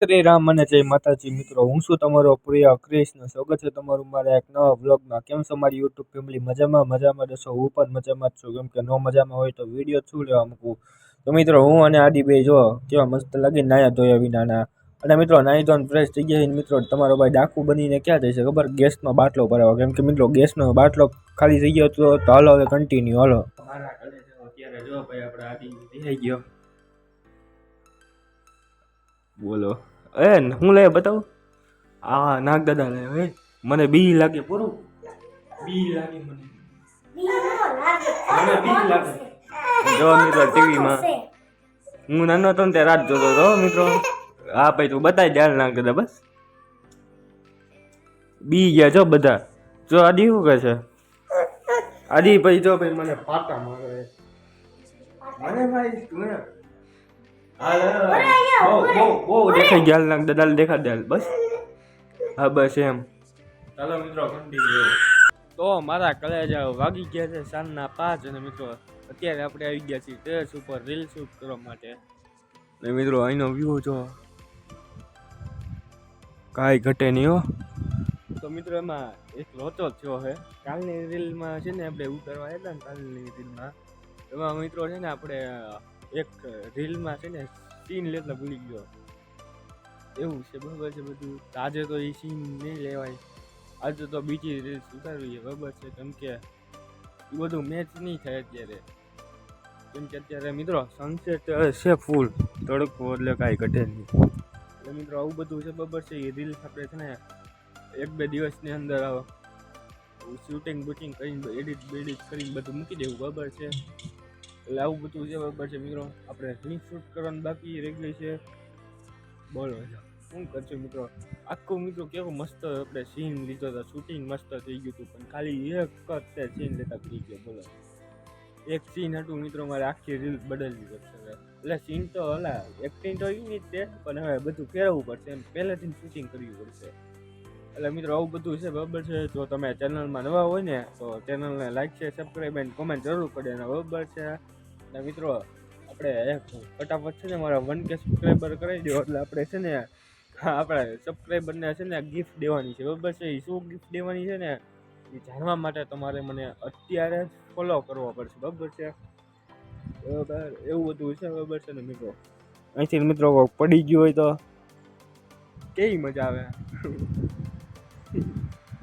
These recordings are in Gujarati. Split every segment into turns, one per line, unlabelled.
શ્રી રામ અને જય માતાજી મિત્રો, હું છું તમારો પ્રિય કૃષ્ણ. સ્વાગત છે તમારું મારા એક નવા વ્લોગમાં. કેમ છો મારી યુટ્યુબ ફેમિલી? મજામાં રહેશો? હું પણ મજામાં જ છું. કેમ કે નો મજામાં હોય તો વિડીયો શું લેવા મૂકું. તો મિત્રો, હું અને આદિભાઈ જો કેવા મસ્ત લાગી નાયા ધોયા વિનાના. અને મિત્રો નાઈ ધોઈને ફ્રેશ થઈ ગયા. મિત્રો તમારો ભાઈ ડાકુ બનીને ક્યાં જાય છે ખબર? ગેસનો બાટલો ભરાવો. કેમ કે મિત્રો ગેસનો બાટલો ખાલી થઈ ગયો તો હાલો હવે કન્ટિન્યુ હાલો. મારા ઘરે અત્યારે જો ભાઈ આપણે આદિ થઈ ગયો. બોલો હું લે બતાવું. આ નાગ દાદા લે હે. મને બી લાગે પૂરું. બી લાગે મને બી લાગે. જો મિત્રો ટીવીમાં હું નાનો હતો ને ત્યારે રાત જોતો હતો મિત્રો. હા ભાઈ તું બતાવી દે નાગ દાદા બસ. બી ગયા જો બધા. જો આદિ શું કહે છે? આદિ ભાઈ જો ભાઈ મને પાટા મારે. મને ભાઈ તું બહુ દેખાઈ ગયા નાગ દાદા દેખાડ દે બસ. હા બસ એમ. ચાલો મિત્રો કન્ટિન્યુ. તો મારા કલેજા વાગી ગયા છે સાંજના 5 અને મિત્રો અત્યારે આપણે આવી ગયા છીએ ટેરેસ ઉપર રીલ શૂટ કરવા માટે. ને મિત્રો અહીંનો વ્યૂ જો કાંઈ ઘટે નહીં હો. તો મિત્રો એમાં એક લોચો થયો છે. કાલની રીલમાં છે ને આપણે ઉતારવા હતા ને કાલની રીલમાં એમાં મિત્રો છે ને આપણે એક રીલમાં છે ને સીન લેતા ભૂલી ગયો. એવું છે બરાબર છે બધું. આજે તો એ સીન નહીં લેવાય. આજે તો બીજી રીલ્સ ઉતારવી છે બરાબર છે. કેમ કે એ બધું મેચ નહીં થાય અત્યારે. કેમ કે અત્યારે મિત્રો સનસેટ છે ફૂલ તડકો એટલે કાંઈ ઘટે નહીં. એટલે મિત્રો આવું બધું છે બરાબર છે. એ રીલ્સ આપણે છે ને 1-2 દિવસની અંદર શૂટિંગ બુટિંગ કરીને એડિટ બેડિટ કરીને બધું મૂકી દેવું બરાબર છે. એટલે આવું બધું છે બરાબર છે મિત્રો. આપણે રીલ શૂટ કરવાનું બાકી રેગલી છે. બોલો શું કરશું મિત્રો. આખું મિત્રો કેવું મસ્ત આપણે સીન લીધો હતો. શૂટિંગ મસ્ત થઈ ગયું હતું પણ ખાલી એક જ સીન લેતા થઈ ગયો. બોલો એક સીન હતું મિત્રો મારે આખી રીલ બદલવી પડશે. એટલે સીન તો હલા એક્ટિંગ તો એવી જ છે પણ હવે બધું ફેરવવું પડશે. એમ પહેલેથી શૂટિંગ કરવી પડશે. એટલે મિત્રો આવું બધું છે બરાબર છે. જો તમે ચેનલમાં નવા હોય ને તો ચેનલને લાઈક છે સબસ્ક્રાઈબ અને કોમેન્ટ જરૂર કરે ને બરાબર છે. અને મિત્રો આપણે એક ફટાફટ છે ને મારા 1K સબસ્ક્રાઈબર કરી દો એટલે આપણે છે ને આપણે સબસ્ક્રાઈબરને છે ને ગિફ્ટ દેવાની છે બરાબર છે. એ શું ગિફ્ટ દેવાની છે ને એ જાણવા માટે તમારે મને અત્યારે ફોલો કરવો પડશે બરાબર છે. બરાબર એવું બધું છે બરાબર છે ને મિત્રો. અહીંથી મિત્રો પડી ગયું હોય તો કેવી મજા આવે.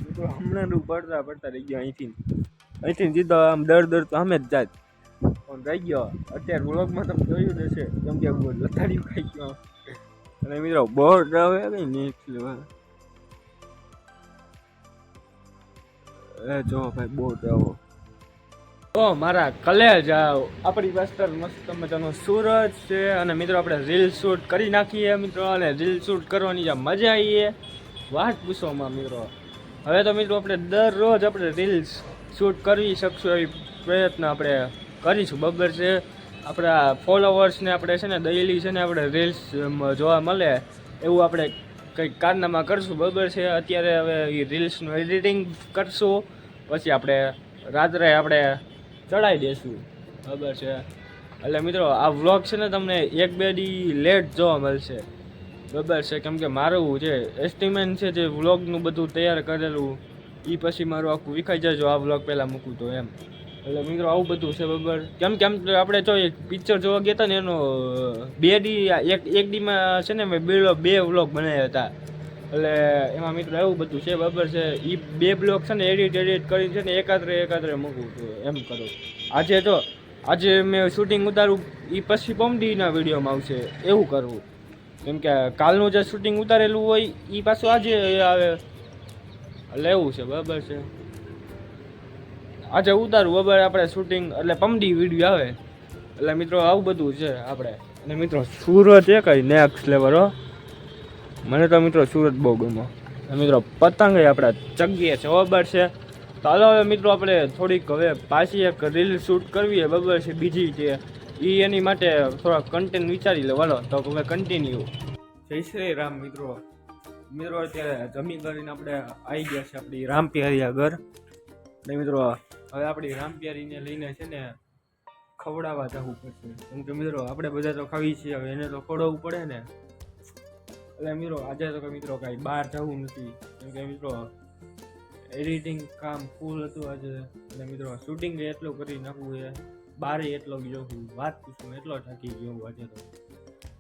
મિત્રો હમણાં પડતા રહી ગયો. અહીંથી સીધો આમ દર તો અમે જ જાત પણ રહી ગયો. અત્યારે વ્લોગમાં તમે જોયું હશે કેમ કે લથાડી ખાઈ ગયો. અને મિત્રો બોર્ડ આવે કઈ નહીં જો ભાઈ બોર્ડ આવો. તો મારા કલેજ આપણી પાસે મસ્ત મજાનો સૂરજ છે. અને મિત્રો આપણે રીલ શૂટ કરી નાખીએ મિત્રો. અને રીલ શૂટ કરવાની જે મજા આવીએ વાત પૂછવામાં મિત્રો. હવે તો મિત્રો આપણે દરરોજ આપણે રીલ્સ શૂટ કરી શકશું એવી પ્રયત્ન આપણે કરીશું બરાબર છે. આપણા ફોલોવર્સને આપણે છે ને ડેઈલી છે ને આપણે રીલ્સ જોવા મળે એવું આપણે કંઈક કારનામા કરશું બરાબર છે. અત્યારે હવે એ રીલ્સનું એડિટિંગ કરશું પછી આપણે રાત્રે આપણે ચડાવી દઈશું બરાબર છે. એટલે મિત્રો આ વ્લોગ છે ને તમને 1-2 દી લેટ જોવા મળશે બરાબર છે. કેમ કે મારું જે એસ્ટિમેટ છે જે વ્લોગનું બધું તૈયાર કરેલું એ પછી મારું આખું વિખાઈ જાય જો આ વ્લોગ પહેલાં મૂકું તો એમ. એટલે મિત્રો આવું બધું છે બરાબર. કેમ આપણે જો એક પિક્ચર જોવા ગયા હતા ને એનો 2 દી એક દીમાં છે ને મેં 2 વ્લોગ બનાવ્યા હતા. એટલે એમાં મિત્રો એવું બધું છે બરાબર છે. એ 2 બ્લોગ છે ને એડિટ કરીને છે ને એકાત્રે મૂકવું છું એમ કરું. આજે મેં શૂટિંગ ઉતારું એ પછી પમડીના વિડીયોમાં આવશે એવું કરવું. કેમ કે કાલનું જે શૂટિંગ ઉતારેલું હોય એ પાછું આજે આવે એટલે એવું છે બરાબર છે. આજે ઉતારું બરાબર આપણે શૂટિંગ એટલે પમડી વિડીયો આવે એટલે મિત્રો આવું બધું છે આપણે. અને મિત્રો સુરત એ કઈ નેક્સ્ટ લેવલ હો. મને તો મિત્રો સુરત બહુ ગમો. મિત્રો પતંગ આપણે ચગીએ છે બરાબર છે. ચાલો હવે મિત્રો આપણે થોડીક હવે પાછી એક રીલ શૂટ કરવી બરાબર છે બીજી છે એની માટે થોડા કન્ટેન્ટ વિચારી લે. વાલો તો હવે કન્ટિન્યુ. જય શ્રી રામ મિત્રો. અત્યારે જમી કરીને આપણે આવી ગયા છે આપણી રામપિયારી આગળ. ને મિત્રો હવે આપણી રામપિયારીને લઈને છે ને ખવડાવવા જવું પડશે. કેમ કે મિત્રો આપણે બધા તો ખાવી છીએ હવે એને તો ખવડાવવું પડે ને. એટલે મિત્રો આજે તો કે મિત્રો કાંઈ બહાર જવું નથી, કેમ કે મિત્રો એડિટિંગ કામ ફૂલ હતું આજે. અને મિત્રો શૂટિંગ એટલું કરી નાખવું છે, બારે એટલો ગયો છું, વાત પૂછું એટલો થાકી ગયો હું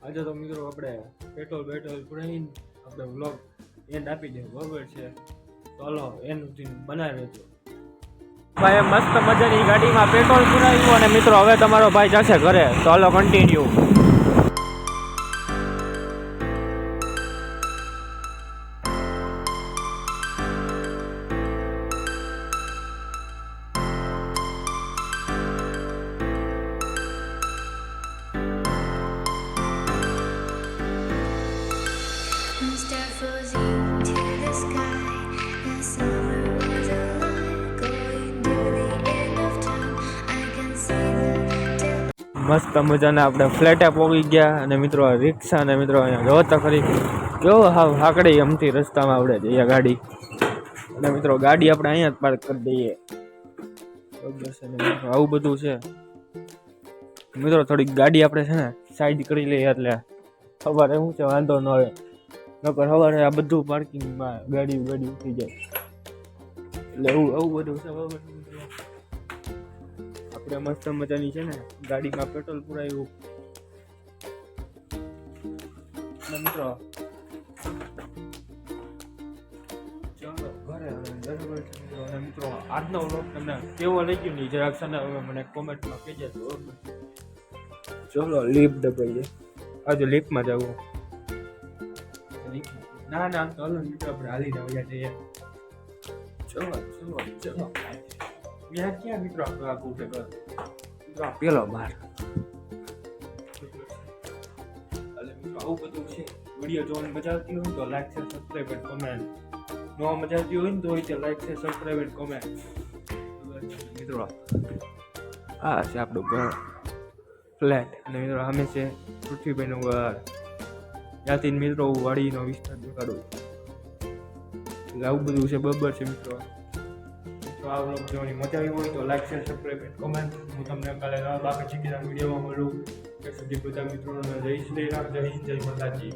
આજે તો મિત્રો આપણે પેટ્રોલ પુરાઈને આપણે વ્લોગ એન્ડ આપી દે, બરોબર છે? ચાલો એન્ડ સુધી બનાવી રહેજો. ભાઈ મસ્ત મજાની ગાડીમાં પેટ્રોલ પુરાવ્યું અને મિત્રો હવે તમારો ભાઈ જશે ઘરે. ચાલો કન્ટિન્યુ. મસ્ત મજાના આપણે ફ્લેટે પહોંચી ગયા અને મિત્રો રિક્ષા અને મિત્રો અહીંયા જોવો તો ખરી કેવો હાવ હાકડી અમથી રસ્તામાં આપણે જઈએ ગાડી. અને મિત્રો ગાડી આપણે અહીંયા જ પાર્ક કરી દઈએ, બસ. અને મિત્રો આવું બધું છે મિત્રો. થોડીક ગાડી આપણે છે ને સાઈડ કરી લઈએ એટલે સવારે શું છે વાંધો ન આવે, નકર સવારે આ બધું પાર્કિંગમાં ગાડી ઉઠી જાય એટલે આવું બધું છે, બરાબર? આપણે મસ્ત મજાની છે ને ગાડીમાં પેટ્રોલ પુરાયું અને મિત્રો ચાલો ઘરે હવે, બરાબર છે મિત્રો. અને મિત્રો આજનો વ્લોગ તમને કેવો લાગ્યો નહીં જરાક છે ને હવે મને કોમેન્ટમાં કહેજો, બરાબર? ચલો લિફ્ટ દબાઈએ. આજે લિફ્ટમાં જવું ના ના તો હાલો મિત્રો આપણે હાલી જવા જઈએ. ચલો ત્યાં ક્યાં મિત્રો આપણે આપવું છે ઘર મિત્રો પેલો બાર. એટલે મિત્રો આવું બધું છે. વિડીયો જોવાની મજા આવતી હોય તો લાઈક છે, સબસ્ક્રાઈબ અને કોમેન્ટ. ન મજા આવતી હોય ને તો લાઈક છે, સબસ્ક્રાઈબ અને કોમેન્ટ. મિત્રો આ છે આપણું ઘર ફ્લેટ અને મિત્રો સામે છે પૃથ્વીભાઈનું ઘર. ત્યાંથી મિત્રો વાડીનો વિસ્તાર દેખાડું એટલે આવું બધું છે, બરાબર છે મિત્રો. આ વ્લોગ જોવાની મજા આવી હોય તો લાઈક શેર સબસ્ક્રાઈબ અને કોમેન્ટ. હું તમને કાલે નવા બાકી શીખીના વિડીયોમાં મળું. ત્યાં સુધી બધા મિત્રોને જય શ્રી રામ, જય હિન્દ, જય માતાજી.